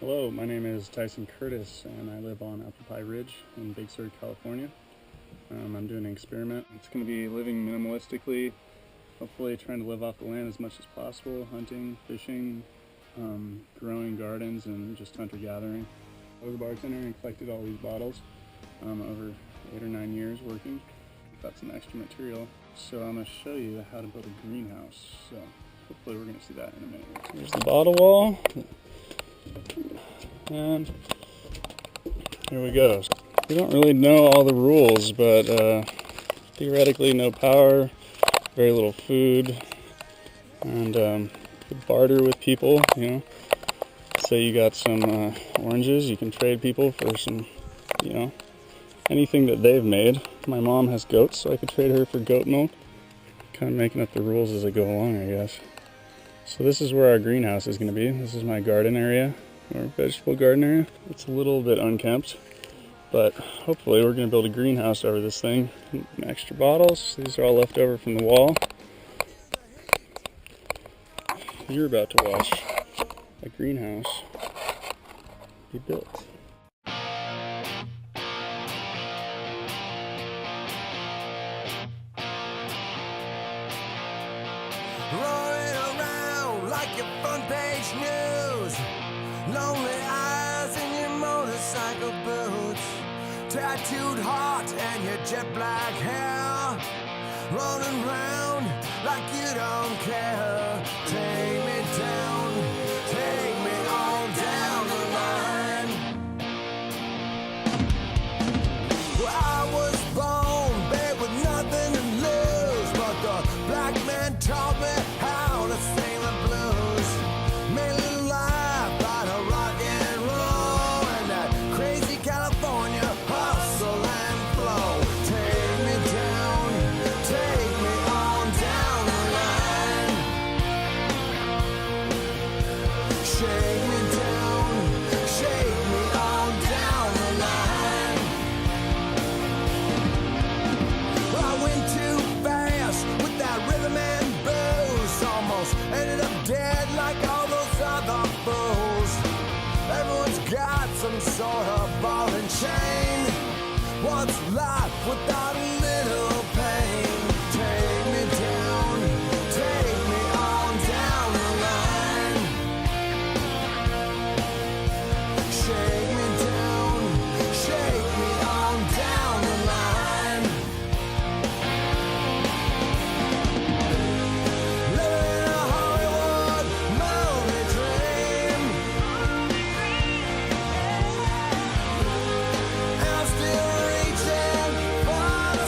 Hello, my name is Tyson Curtis and I live on Apple Pie Ridge in Big Sur, California. I'm doing an experiment. It's going to be living minimalistically, hopefully trying to live off the land as much as possible, hunting, fishing, growing gardens, and just hunter-gathering. I was a bartender and collected all these bottles over 8 or 9 years working. Got some extra material, so I'm going to show you how to build a greenhouse. So hopefully we're going to see that in a minute. Here's the bottle wall. And here we go. We don't really know all the rules, but theoretically no power, very little food, and could barter with people, you know. Say you got some oranges, you can trade people for some, you know, anything that they've made. My mom has goats, so I could trade her for goat milk. Kind of making up the rules as I go along, I guess. So this is where our greenhouse is going to be. This is my garden area, or vegetable garden area. It's a little bit unkempt, but hopefully we're going to build a greenhouse over this thing. Extra bottles, these are all left over from the wall. You're about to watch a greenhouse be built. Rolling around like your front page news. Lonely eyes in your motorcycle boots. Tattooed heart and your jet black hair. Running round like you don't care. Take me down, take me on down the line. Well, I was born babe with nothing to lose, but the black man taught me how to sing the blues. Made a little life out of rock and roll and that crazy California hustle and flow. Take me down, take me on down the line. Shake me down, shake me on down the line. Well, I went too fast with that rhythm and blues. Almost ended up dead like all those other fools. Everyone's got some sort of ball and chain. What's life without a little pain? Take me down, take me on down the line. Shake me down, shake me on down the line. Living a Hollywood movie dream. I'm still reaching for the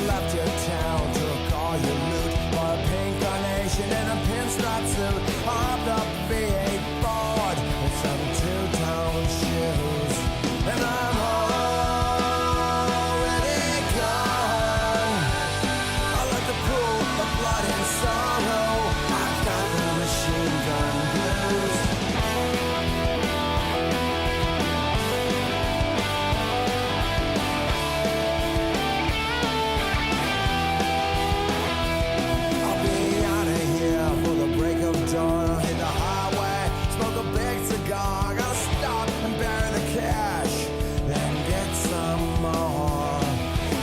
left your town, took all your loot for a pink carnation and a pinstripe suit. Hopped up V8 Ford with some two-tone shoes, and I'm already gone. I like the pool of blood and sorrow. I've got the machine gun blues. Dawn, I'll hit the highway, smoke a big cigar, gotta stop and bury the cash, then get some more.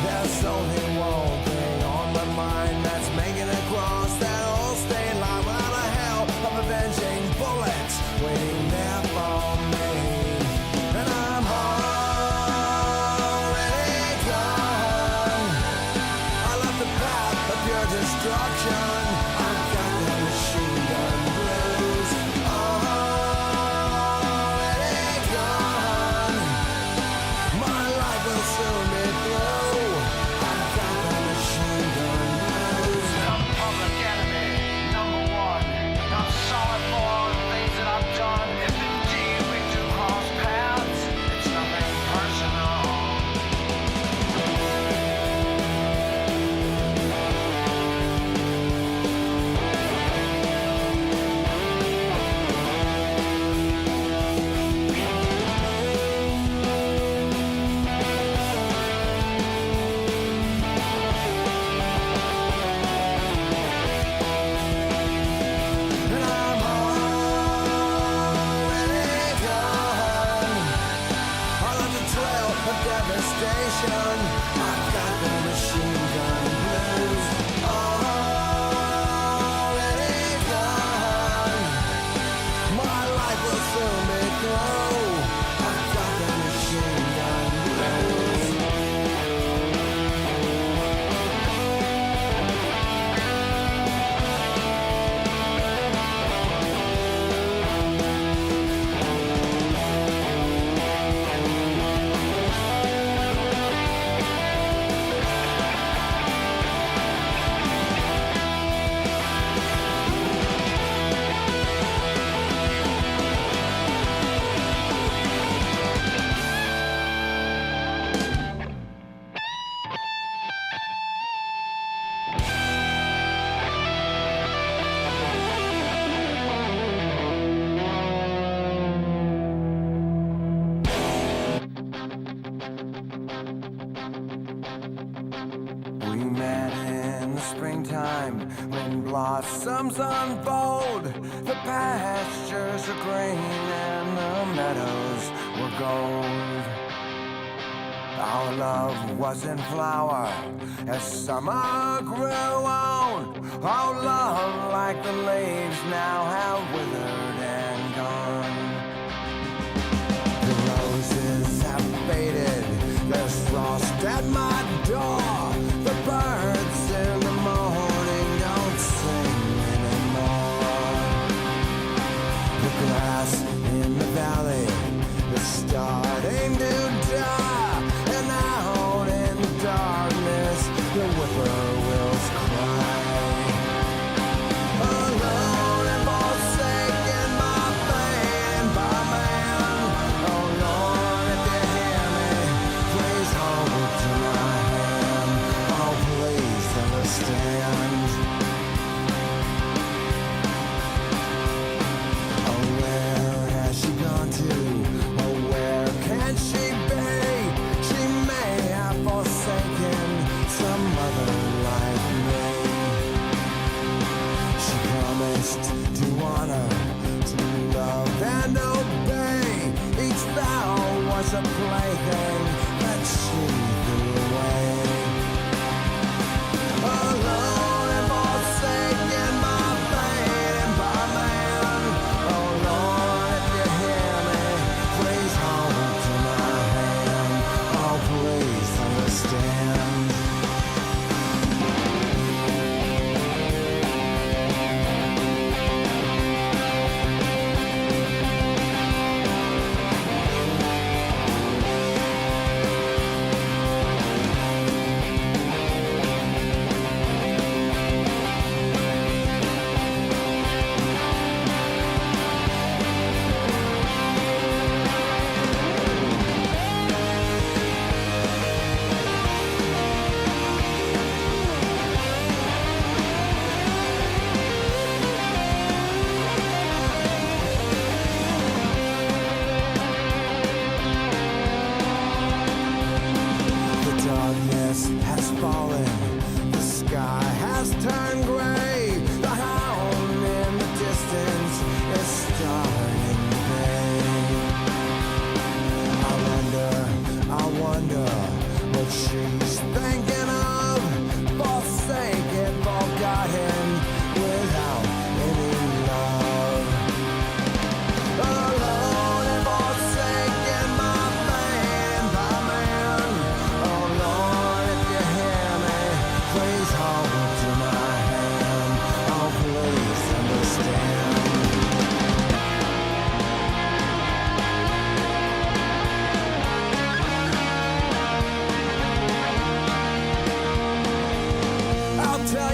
There's only one thing on my mind that's making it cross that old state line without a hell of avenging bullets waiting there for me. And I'm already gone. I left the path of pure destruction. I've got the machine gun blues. Already gone. My life will soon be through. I've got the machine gun blues. I'm public enemy, number one. I'm sorry for all the things that I've done. If indeed we do cross paths, it's nothing personal. And I'm already gone. I left a trail of devastation. I've got the machine gun blues. Already gone. My life will soon be through. I've got the machine gun blues. We met in the springtime when blossoms unfold. The pastures are green and the meadows were gold. Our love was in flower as summer grew on. Our love, like the leaves, now have withered and gone. The roses have faded, there's frost at my door. The birds in the morning don't sing anymore. The grass in the valley is starting to die, and out in the darkness the whippoorwills cry. Alone and forsaken by fate and by man. Oh Lord, if you hear me, please hold to my hand.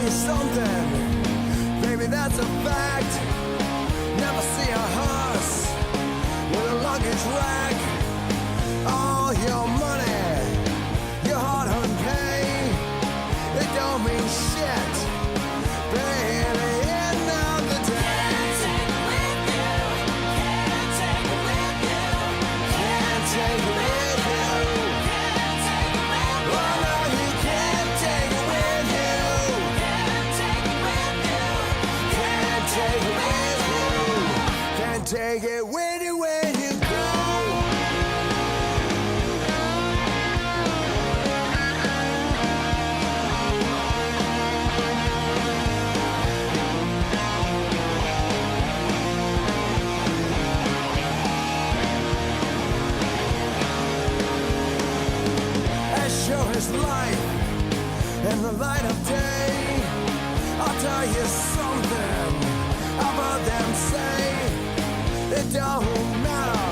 you something, baby, that's a fact. Never see a hearse with a luggage rack. All your money, your hard-earned pay, it don't mean shit, baby, end of the day. Can't take it with you. Can't take it with you. Can't take it with you. Can't take it with you. Oh no, you can't take it with you. Can't take it with you. Can't take it with you. Can't take it with you when you go. Show his life in the light of day. I'll tell you something, I've heard them say it don't matter,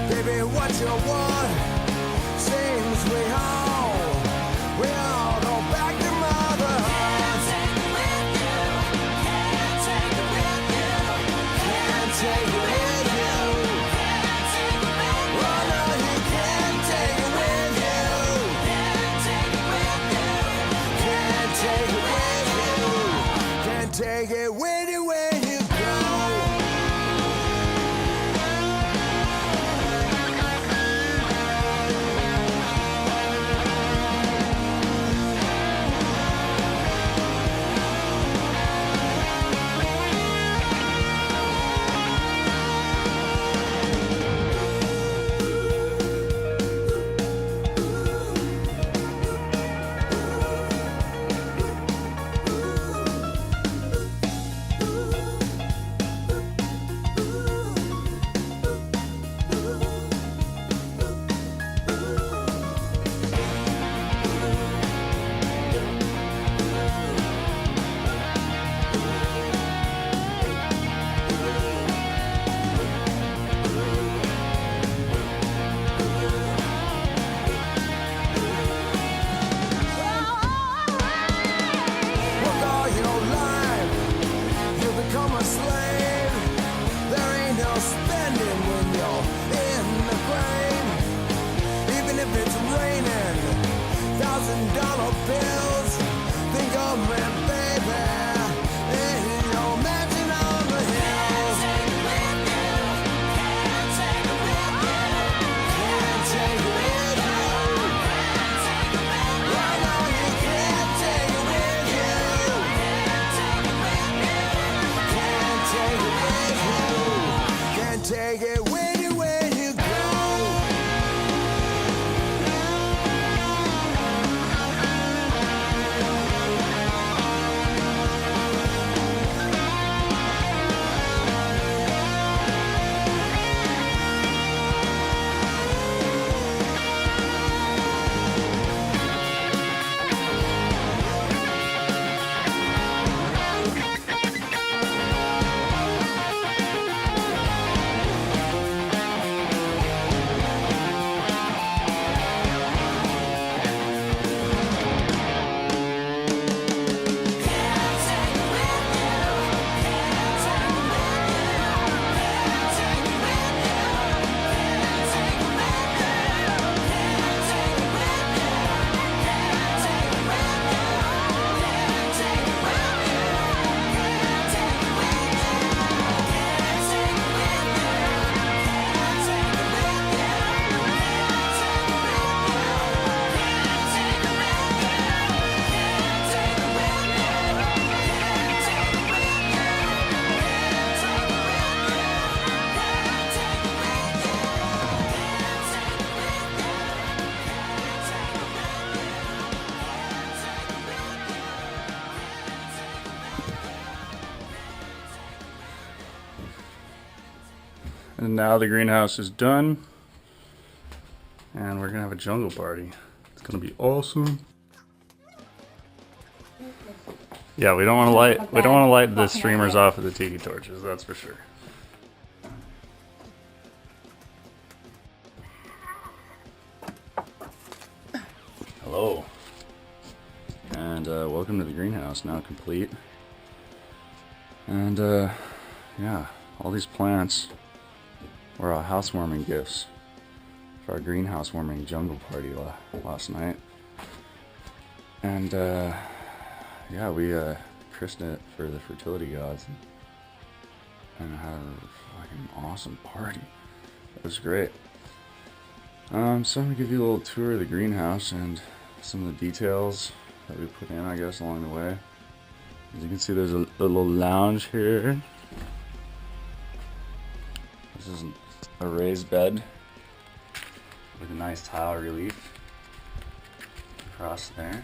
baby, what you want. Seems we all go back to mother. Can't take it with you. Can't take it with you. Can't take it with you. Can't take it with you. Oh no, you can't take it with you. Can't take it with you. Can't take it with you. Can't take it with you when you go. Work all your life, you become a slave. There ain't no spending when you're in the grave. Even if it's raining, $1,000 bills. Think of me, baby, in your mansion on the hill. Can't take it with you. Can't take it with you. Can't take it with you. Can't take it with you. Oh no, you can't take it with you. Can't take it with you. Can't take it with you. Can't take it with you when you go. And now the greenhouse is done, and we're gonna have a jungle party. It's gonna be awesome. Yeah, we don't want to light the streamers off of the tiki torches. That's for sure. Hello. And And welcome to the greenhouse, now complete. And yeah, all these plants were our housewarming gifts for our greenhouse warming jungle party last night. And yeah, we christened it for the fertility gods and had a fucking awesome party. It was great. So I'm gonna give you a little tour of the greenhouse and some of the details that we put in, I guess, along the way. As you can see, there's a little lounge here. This is a raised bed with a nice tile relief across there.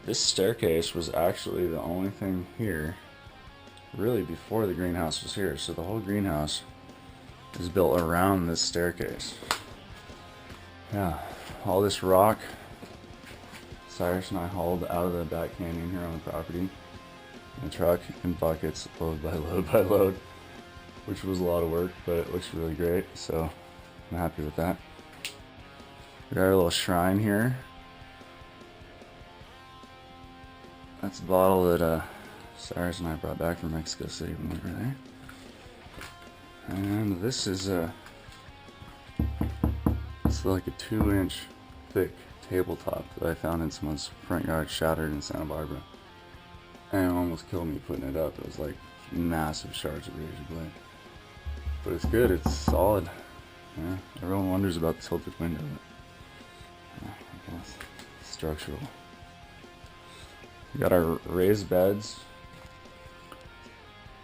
This staircase was actually the only thing here really before the greenhouse was here. So the whole greenhouse is built around this staircase. Yeah, all this rock Cyrus and I hauled out of the back canyon here on the property in a truck in buckets, load by load by load, which was a lot of work, but it looks really great, so I'm happy with that. We got our little shrine here. That's a bottle that Cyrus and I brought back from Mexico City when we were there. And this is it's like a 2-inch thick tabletop that I found in someone's front yard, shattered in Santa Barbara. And it almost killed me putting it up. It was like massive shards of razor blade. But it's good, it's solid. Yeah, everyone wonders about the tilted window, but I guess it's structural. We got our raised beds.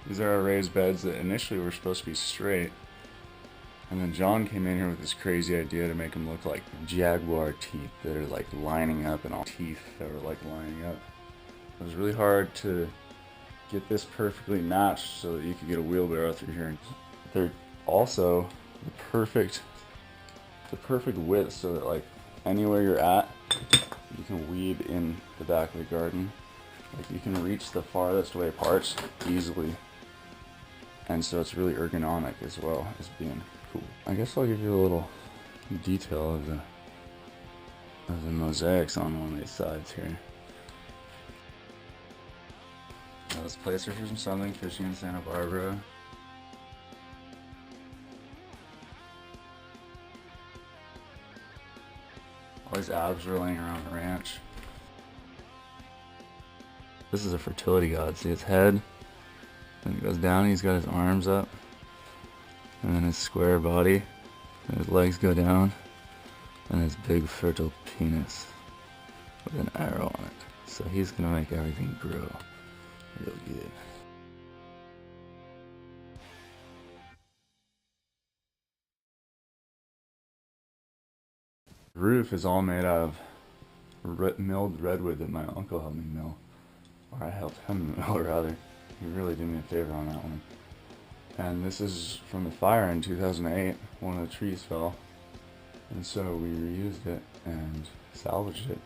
These are our raised beds that initially were supposed to be straight. And then John came in here with this crazy idea to make them look like jaguar teeth that are like lining up, and all teeth that were like lining up. It was really hard to get this perfectly matched so that you could get a wheelbarrow through here. They're also the perfect width so that like anywhere you're at, you can weed in the back of the garden. Like you can reach the farthest away parts easily. And so it's really ergonomic as well as being cool. I guess I'll give you a little detail of the mosaics on one of these sides here. Now, this place are from something fishing in Santa Barbara. All these abs are laying around the ranch. This is a fertility god. See his head? Then it goes down, he's got his arms up. And then his square body. And his legs go down. And his big fertile penis with an arrow on it. So he's gonna make everything grow real good. The roof is all made out of milled redwood that my uncle helped me mill. Or I helped him mill, rather. He really did me a favor on that one. And this is from the fire in 2008. One of the trees fell. And so we reused it and salvaged it.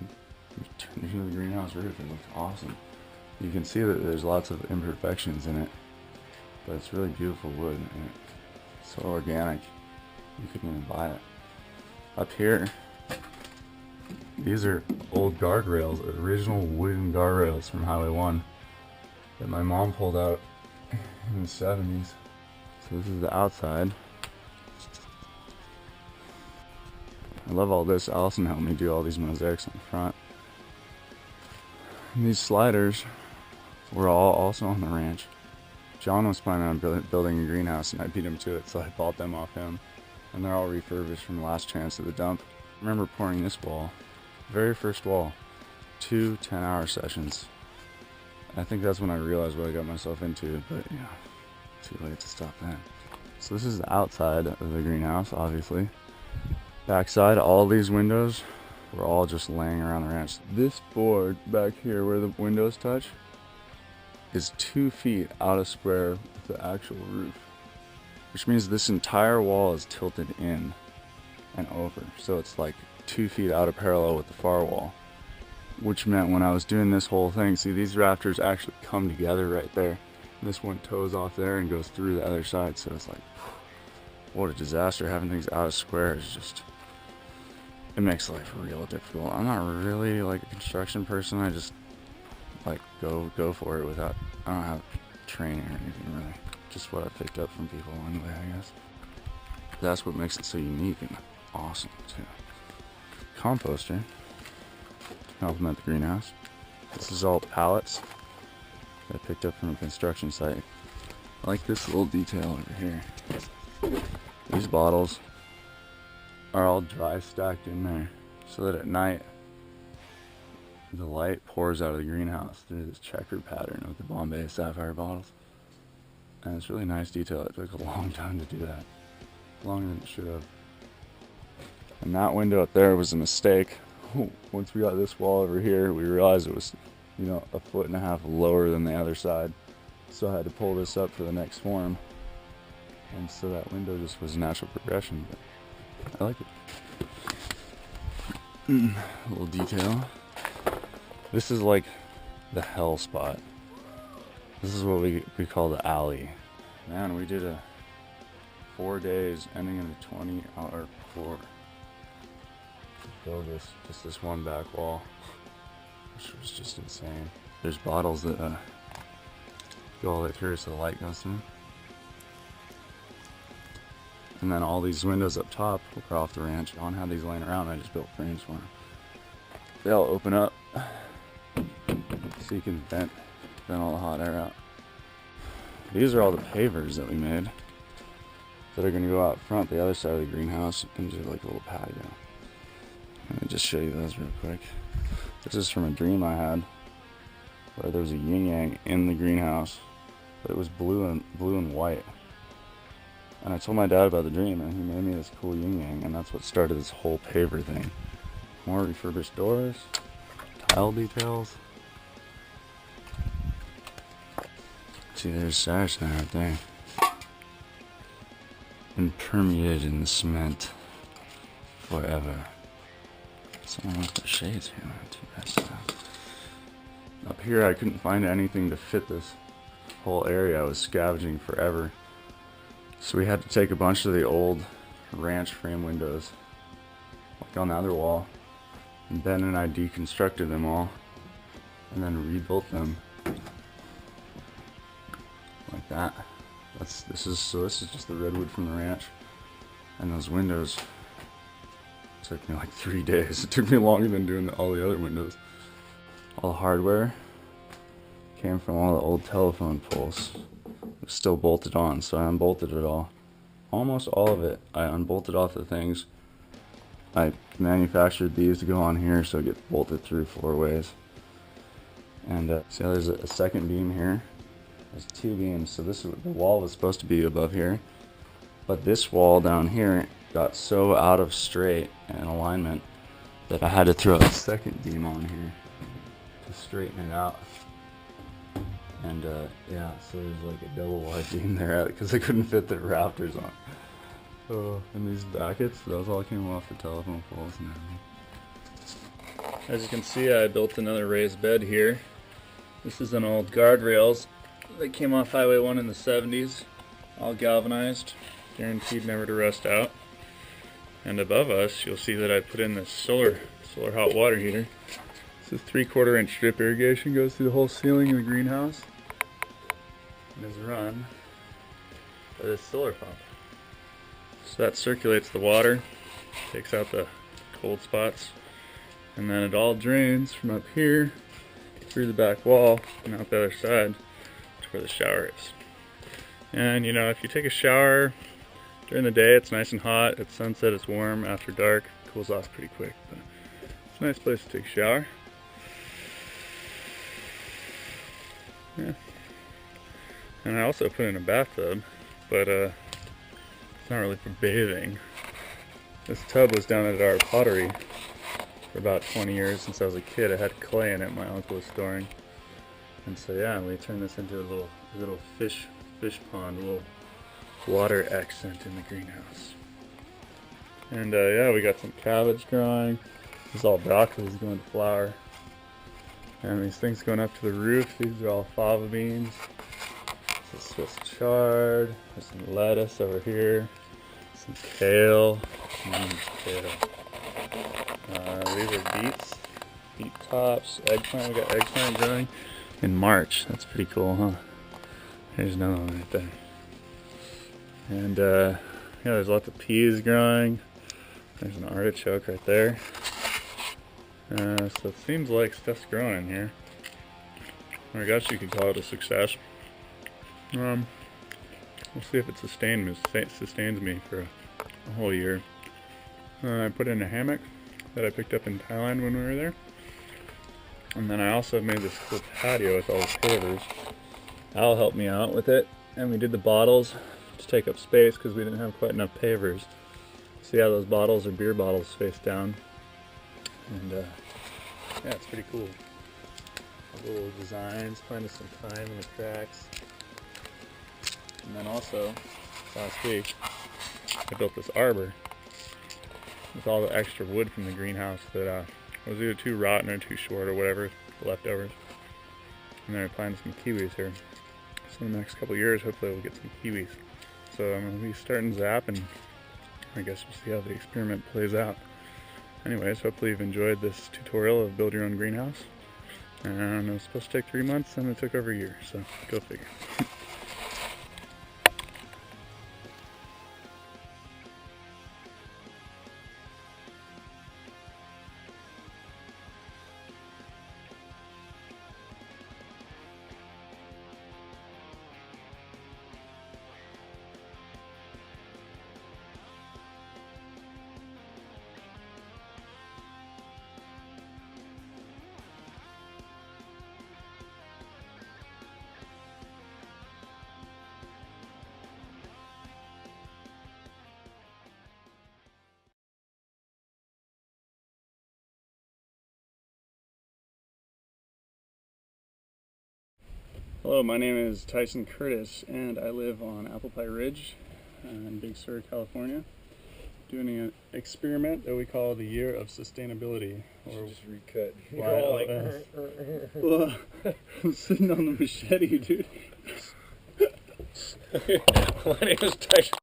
We turned it into the greenhouse roof. It looks awesome. You can see that there's lots of imperfections in it. But it's really beautiful wood. And it's so organic. You couldn't even buy it. Up here, these are old guardrails, original wooden guardrails from Highway 1 that my mom pulled out in the 70s. So this is the outside. I love all this. Allison helped me do all these mosaics on the front. And these sliders were all also on the ranch. John was planning on building a greenhouse and I beat him to it, so I bought them off him. And they're all refurbished from Last Chance at the dump. I remember pouring this wall, very first wall, 2 10-hour sessions. I think that's when I realized what I got myself into, but yeah, too late to stop that. So this is the outside of the greenhouse, obviously. Backside, all these windows were all just laying around the ranch. This board back here where the windows touch is 2 feet out of square with the actual roof, which means this entire wall is tilted in and over. So it's like 2 feet out of parallel with the far wall, which meant when I was doing this whole thing, see, these rafters actually come together right there. This one toes off there and goes through the other side. So it's like, what a disaster. Having things out of square is just it makes life real difficult. I'm not really like a construction person. I just like go for it without, I don't have training or anything really. Just what I picked up from people along the way, I guess. That's what makes it so unique and awesome too. Composter to complement the greenhouse. This is all pallets that I picked up from a construction site. I like this little detail over here. These bottles are all dry stacked in there so that at night the light pours out of the greenhouse through this checkered pattern with the Bombay Sapphire bottles. And it's really nice detail. It took a long time to do that. Longer than it should have. And that window up there was a mistake. Once we got this wall over here, we realized it was, you know, 1.5 feet lower than the other side. So I had to pull this up for the next form. And so that window just was a natural progression, but I like it. A little detail. This is like the hell spot. This is what we call the alley. Man, we did 4 days ending in a 20-hour pour to build this one back wall, which was just insane. There's bottles that go all the way through so the light goes through. And then all these windows up top were off the ranch. John had these laying around. I just built frames for them. They all open up so you can vent all the hot air out. These are all the pavers that we made that are going to go out front the other side of the greenhouse into like a little patio. Let me just show you those real quick. This is from a dream I had where there was a yin yang in the greenhouse, but it was blue and white. And I told my dad about the dream, and he made me this cool yin yang, and that's what started this whole paver thing. More refurbished doors, tile details. See, there's Saracen right there. Been permeated in the cement forever. Someone left their shades here. Too messed up. Up here, I couldn't find anything to fit this whole area. I was scavenging forever. So we had to take a bunch of the old ranch frame windows, like on the other wall, and Ben and I deconstructed them all, and then rebuilt them like that. This is just the redwood from the ranch, and those windows took me like 3 days. It took me longer than doing all the other windows. All the hardware came from all the old telephone poles. It was still bolted on, so I unbolted it all. Almost all of it. I unbolted off the things. I manufactured these to go on here so it gets bolted through 4 ways. And see how there's a second beam here? There's 2 beams, so this is the wall was supposed to be above here, but this wall down here got so out of straight and alignment that I had to throw a second beam on here to straighten it out. And yeah, so there's like a double wide beam there because I couldn't fit the rafters on. Oh, and these brackets, those all came off the telephone poles and everything. As you can see, I built another raised bed here. This is an old guardrails. They came off Highway 1 in the 70s, all galvanized, guaranteed never to rust out. And above us, you'll see that I put in this solar hot water heater. This is 3/4 inch drip irrigation, goes through the whole ceiling of the greenhouse, and is run by this solar pump. So that circulates the water, takes out the cold spots, and then it all drains from up here through the back wall and out the other side where the shower is. And you know, if you take a shower during the day, it's nice and hot. At sunset, it's warm. After dark, it cools off pretty quick. But it's a nice place to take a shower. Yeah. And I also put in a bathtub, but it's not really for bathing. This tub was down at our pottery for about 20 years. Since I was a kid, I had clay in it my uncle was storing. And so yeah, we turned this into a little fish pond, a little water accent in the greenhouse. And yeah, we got some cabbage growing. This is all broccoli's going to flower. And these things going up to the roof, these are all fava beans. This is Swiss chard. There's some lettuce over here. Some kale. Kale. these are beets, beet tops, eggplant. We got eggplant growing in March. That's pretty cool, huh? There's another one right there. And yeah, there's lots of peas growing. There's an artichoke right there. So it seems like stuff's growing in here. I guess you could call it a success. We'll see if it sustains me for a whole year. I put in a hammock that I picked up in Thailand when we were there. And then I also made this cool patio with all the pavers. Al helped me out with it. And we did the bottles to take up space because we didn't have quite enough pavers. See how those bottles are beer bottles face down. And yeah, it's pretty cool. Little designs, finding some time in the cracks. And then also, last week, I built this arbor with all the extra wood from the greenhouse that was either too rotten or too short or whatever, the leftovers. And then I planted some kiwis here. So in the next couple of years, hopefully we'll get some kiwis. So I'm going to be starting Zap, and I guess we'll see how the experiment plays out. Anyways, hopefully you've enjoyed this tutorial of build your own greenhouse. And it was supposed to take 3 months, and it took over a year, so go figure. Hello, my name is Tyson Curtis, and I live on Apple Pie Ridge in Big Sur, California, doing an experiment that we call the Year of Sustainability. Or just recut. well, I'm sitting on the machete, dude. My name is Tyson.